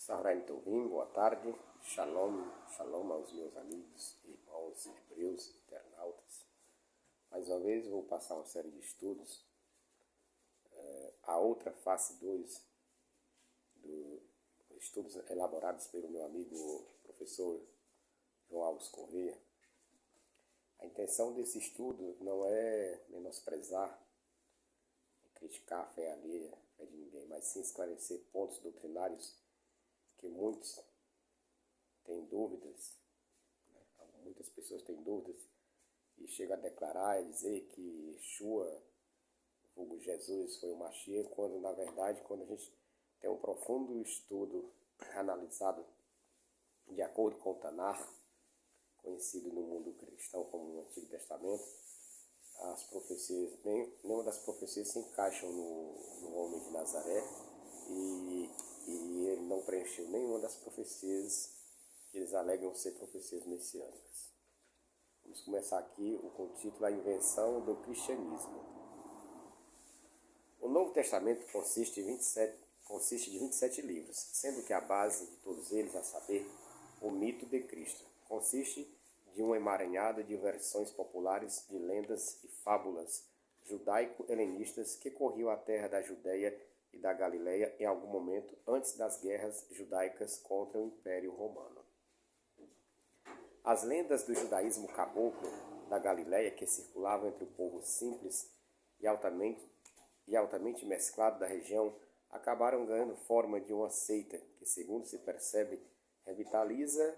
Sahraim Tovim, boa tarde. Shalom, shalom aos meus amigos, irmãos hebreus, internautas. Mais uma vez vou passar uma série de estudos. A outra face 2 estudos elaborados pelo meu amigo professor João Alves Corrêa. A intenção desse estudo não é menosprezar, criticar a fé alheia, a fé de ninguém, mas sim esclarecer pontos doutrinários que muitos têm dúvidas, né? Muitas pessoas têm dúvidas e chegam a declarar e dizer que Yeshua, vulgo Jesus, foi o Mashiach, quando na verdade, quando a gente tem um profundo estudo analisado de acordo com o Tanar, conhecido no mundo cristão como o Antigo Testamento, as profecias, nenhuma das profecias se encaixam no homem de Nazaré e ele não preencheu nenhuma das profecias que eles alegam ser profecias messiânicas. Vamos começar aqui com o título A Invenção do Cristianismo. O Novo Testamento consiste de 27 livros, sendo que a base de todos eles, a saber, o mito de Cristo, consiste de um emaranhado de versões populares de lendas e fábulas judaico-helenistas que corriam a terra da Judéia e da Galileia em algum momento antes das guerras judaicas contra o Império Romano. As lendas do judaísmo caboclo da Galileia que circulavam entre o povo simples e altamente mesclado da região acabaram ganhando forma de uma seita que, segundo se percebe, revitaliza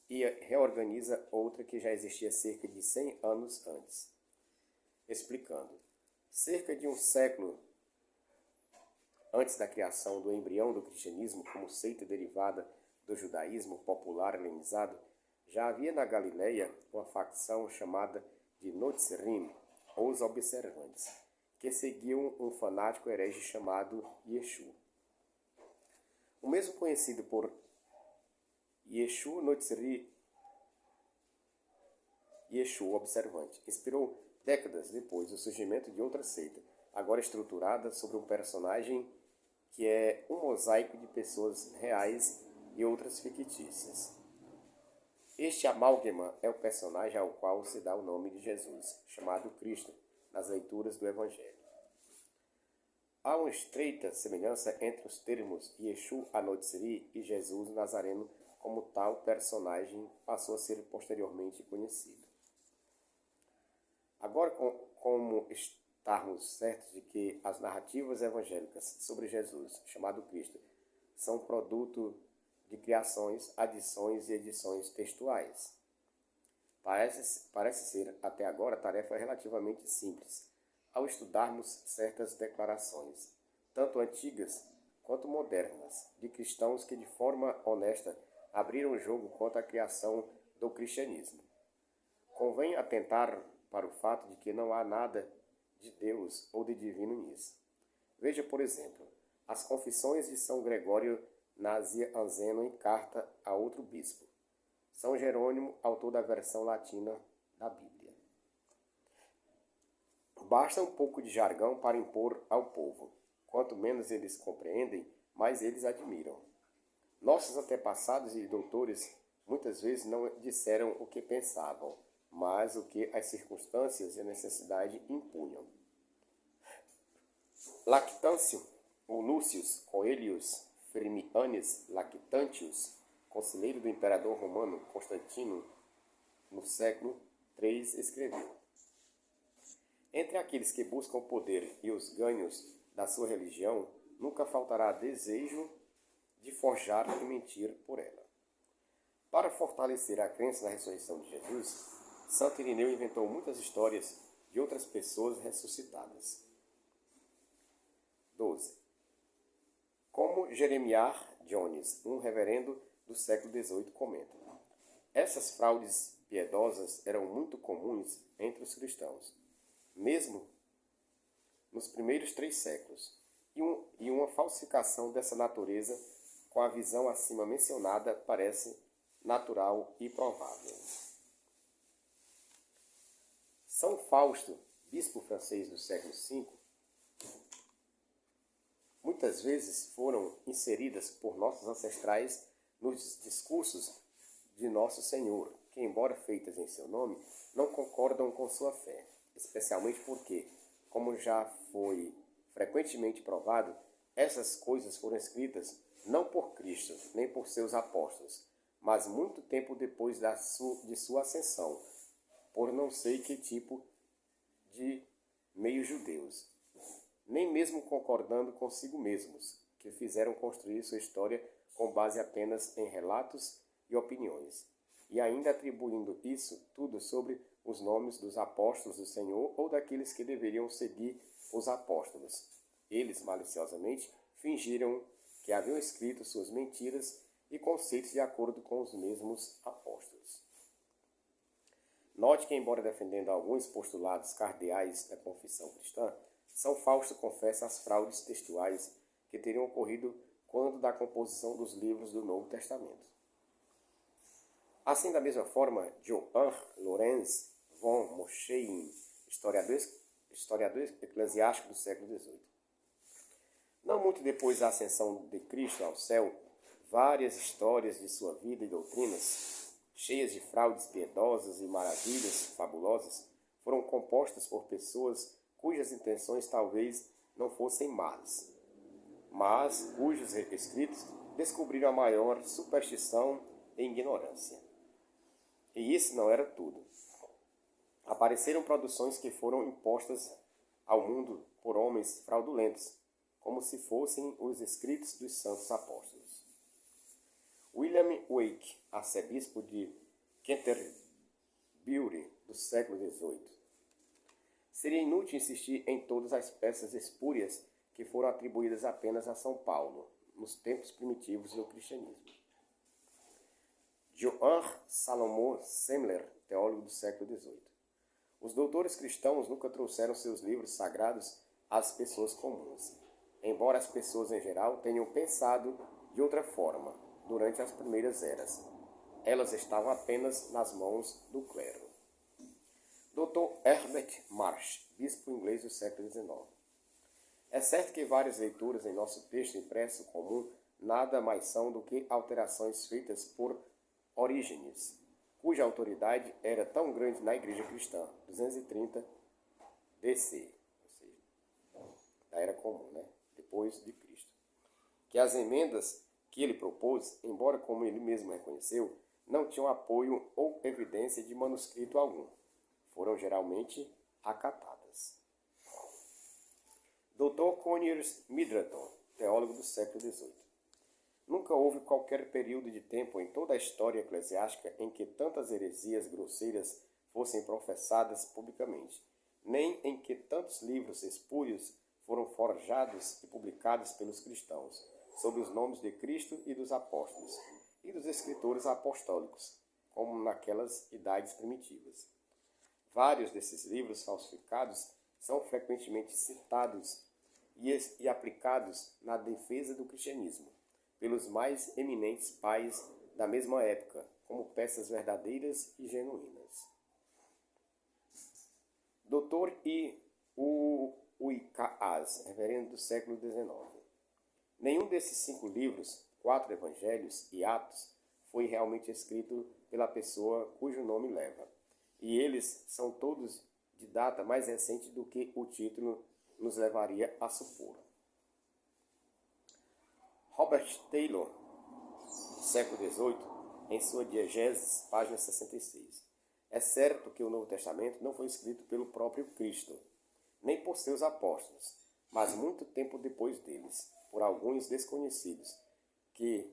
e reorganiza outra que já existia cerca de 100 anos antes. Explicando, cerca de um século antes da criação do embrião do cristianismo como seita derivada do judaísmo popular helenizado, já havia na Galileia uma facção chamada de Notzrim, ou os observantes, que seguiam um fanático herege chamado Yeshua. O mesmo conhecido por Yeshua Notzri, Yeshua observante, inspirou décadas depois o surgimento de outra seita, agora estruturada sobre um personagem que é um mosaico de pessoas reais e outras fictícias. Este amálgama é o personagem ao qual se dá o nome de Jesus, chamado Cristo, nas leituras do Evangelho. Há uma estreita semelhança entre os termos Yeshua Anotzri e Jesus Nazareno, como tal personagem passou a ser posteriormente conhecido. Agora, como estarmos certos de que as narrativas evangélicas sobre Jesus, chamado Cristo, são produto de criações, adições e edições textuais. Parece ser, até agora, tarefa relativamente simples, ao estudarmos certas declarações, tanto antigas quanto modernas, de cristãos que de forma honesta abriram o jogo contra a criação do cristianismo. Convém atentar para o fato de que não há nada de Deus ou de divino nisso. Veja, por exemplo, as confissões de São Gregório Nazianzeno em carta a outro bispo. São Jerônimo, autor da versão latina da Bíblia. Basta um pouco de jargão para impor ao povo. Quanto menos eles compreendem, mais eles admiram. Nossos antepassados e doutores muitas vezes não disseram o que pensavam, mas o que as circunstâncias e a necessidade impunham. Lactâncio, ou Lúcius Coelius Firmianis Lactantius, conselheiro do imperador romano Constantino, no século III, escreveu: entre aqueles que buscam o poder e os ganhos da sua religião, nunca faltará desejo de forjar e mentir por ela. Para fortalecer a crença na ressurreição de Jesus, Santo Irineu inventou muitas histórias de outras pessoas ressuscitadas. 12. Como Jeremiah Jones, um reverendo do século XVIII, comenta: essas fraudes piedosas eram muito comuns entre os cristãos, mesmo nos primeiros 3 séculos, e uma falsificação dessa natureza, com a visão acima mencionada, parece natural e provável. São Fausto, bispo francês do século V, muitas vezes foram inseridas por nossos ancestrais nos discursos de Nosso Senhor, que, embora feitas em seu nome, não concordam com sua fé, especialmente porque, como já foi frequentemente provado, essas coisas foram escritas não por Cristo, nem por seus apóstolos, mas muito tempo depois de sua ascensão, por não sei que tipo de meio-judeus, nem mesmo concordando consigo mesmos, que fizeram construir sua história com base apenas em relatos e opiniões, e ainda atribuindo isso tudo sobre os nomes dos apóstolos do Senhor ou daqueles que deveriam seguir os apóstolos. Eles, maliciosamente, fingiram que haviam escrito suas mentiras e conceitos de acordo com os mesmos apóstolos. Note que, embora defendendo alguns postulados cardeais da confissão cristã, São Fausto confessa as fraudes textuais que teriam ocorrido quando da composição dos livros do Novo Testamento. Assim, da mesma forma, Johann Lorenz von Moschein, historiador eclesiástico do século XVIII. Não muito depois da ascensão de Cristo ao céu, várias histórias de sua vida e doutrinas, cheias de fraudes piedosas e maravilhas fabulosas, foram compostas por pessoas cujas intenções talvez não fossem más, mas cujos escritos descobriram a maior superstição e ignorância. E isso não era tudo. Apareceram produções que foram impostas ao mundo por homens fraudulentos, como se fossem os escritos dos santos apóstolos. William Wake, arcebispo de Canterbury do século XVIII. Seria inútil insistir em todas as peças espúrias que foram atribuídas apenas a São Paulo, nos tempos primitivos do cristianismo. Johann Salomon Semler, teólogo do século XVIII. Os doutores cristãos nunca trouxeram seus livros sagrados às pessoas comuns, embora as pessoas em geral tenham pensado de outra forma durante as primeiras eras. Elas estavam apenas nas mãos do clero. Dr. Herbert Marsh, bispo inglês do século XIX. É certo que várias leituras em nosso texto impresso comum nada mais são do que alterações feitas por Orígenes, cuja autoridade era tão grande na Igreja Cristã, 230 DC, ou seja, da Era Comum, depois de Cristo, que as emendas que ele propôs, embora como ele mesmo reconheceu, não tinham apoio ou evidência de manuscrito algum. Foram geralmente acatadas. Dr. Conyers Middleton, teólogo do século XVIII. Nunca houve qualquer período de tempo em toda a história eclesiástica em que tantas heresias grosseiras fossem professadas publicamente, nem em que tantos livros espúrios foram forjados e publicados pelos cristãos, sob os nomes de Cristo e dos apóstolos, e dos escritores apostólicos, como naquelas idades primitivas. Vários desses livros falsificados são frequentemente citados e aplicados na defesa do cristianismo pelos mais eminentes pais da mesma época, como peças verdadeiras e genuínas. Dr. I. Uikaas, reverendo do século XIX. Nenhum desses 5 livros, 4 evangelhos e Atos, foi realmente escrito pela pessoa cujo nome leva, e eles são todos de data mais recente do que o título nos levaria a supor. Robert Taylor, século XVIII, em sua Diegese, página 66. É certo que o Novo Testamento não foi escrito pelo próprio Cristo, nem por seus apóstolos, mas muito tempo depois deles, por alguns desconhecidos, que,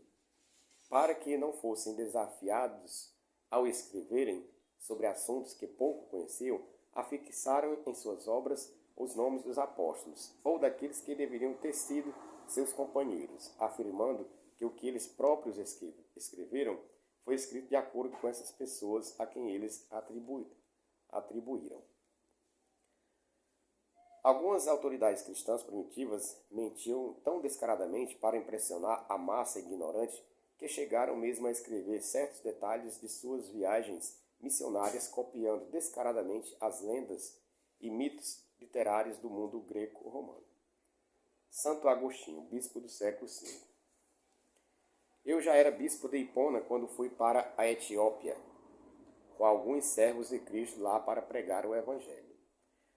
para que não fossem desafiados ao escreverem sobre assuntos que pouco conheciam, afixaram em suas obras os nomes dos apóstolos, ou daqueles que deveriam ter sido seus companheiros, afirmando que o que eles próprios escreveram foi escrito de acordo com essas pessoas a quem eles atribuíram. Algumas autoridades cristãs primitivas mentiam tão descaradamente para impressionar a massa ignorante que chegaram mesmo a escrever certos detalhes de suas viagens missionárias, copiando descaradamente as lendas e mitos literários do mundo greco-romano. Santo Agostinho, bispo do século V. Eu já era bispo de Hipona quando fui para a Etiópia, com alguns servos de Cristo lá para pregar o Evangelho.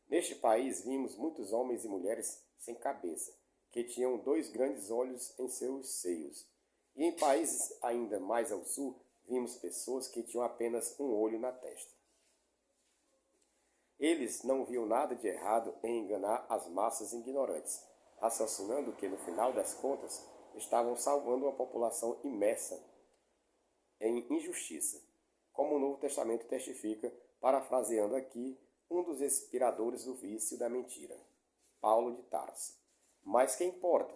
Neste país vimos muitos homens e mulheres sem cabeça, que tinham 2 grandes olhos em seus seios. E em países ainda mais ao sul, vimos pessoas que tinham apenas um olho na testa. Eles não viam nada de errado em enganar as massas ignorantes, raciocinando que, no final das contas, estavam salvando uma população imersa em injustiça, como o Novo Testamento testifica, parafraseando aqui um dos inspiradores do vício da mentira, Paulo de Tarso. Mas que importa?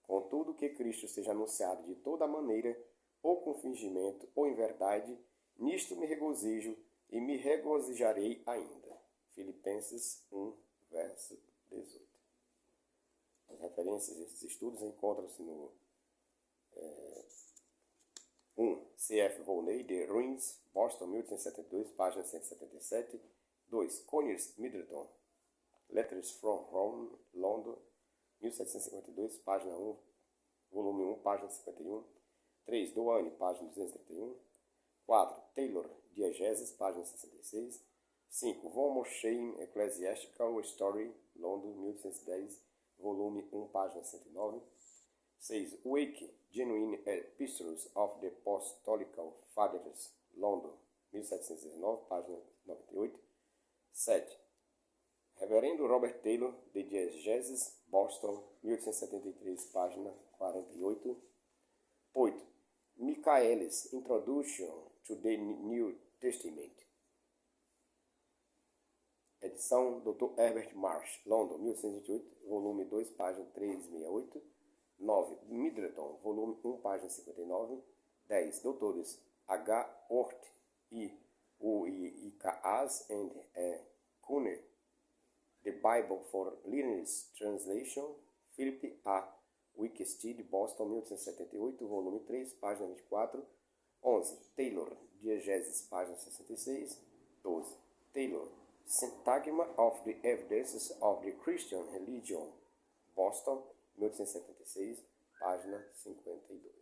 Contudo que Cristo seja anunciado de toda maneira, ou com fingimento, ou em verdade, nisto me regozijo e me regozijarei ainda. Filipenses 1, verso 18. As referências desses estudos encontram-se no 1. C.F. Volney, The Ruins, Boston, 1872, página 177. 2. Conyers Middleton, Letters from Rome, London, 1752, página 1, volume 1, página 51. 3. Doane, página 231. 4. Taylor, Diegeses, página 66. 5. Von Mosheim, Ecclesiastical Story, London, 1810, volume 1, página 109. 6. Wake, Genuine Epistles of the Apostolical Fathers, London, 1719, página 98. 7. Reverendo Robert Taylor, de Diegeses, Boston, 1873, página 48. 8. Michaelis, Introduction to the New Testament. Edição Dr. Herbert Marsh, London, 1828, volume 2, página 368. 9. Middleton, volume 1, página 59. 10. Doutores H. Hort e Kaas and Kuhner, The Bible for Learners Translation, Philip A. Wicksteed, Boston, 1878, volume 3, página 24. 11. Taylor, Diegeses, página 66. 12. Taylor, Syntagma of the Evidences of the Christian Religion, Boston, 1876, página 52.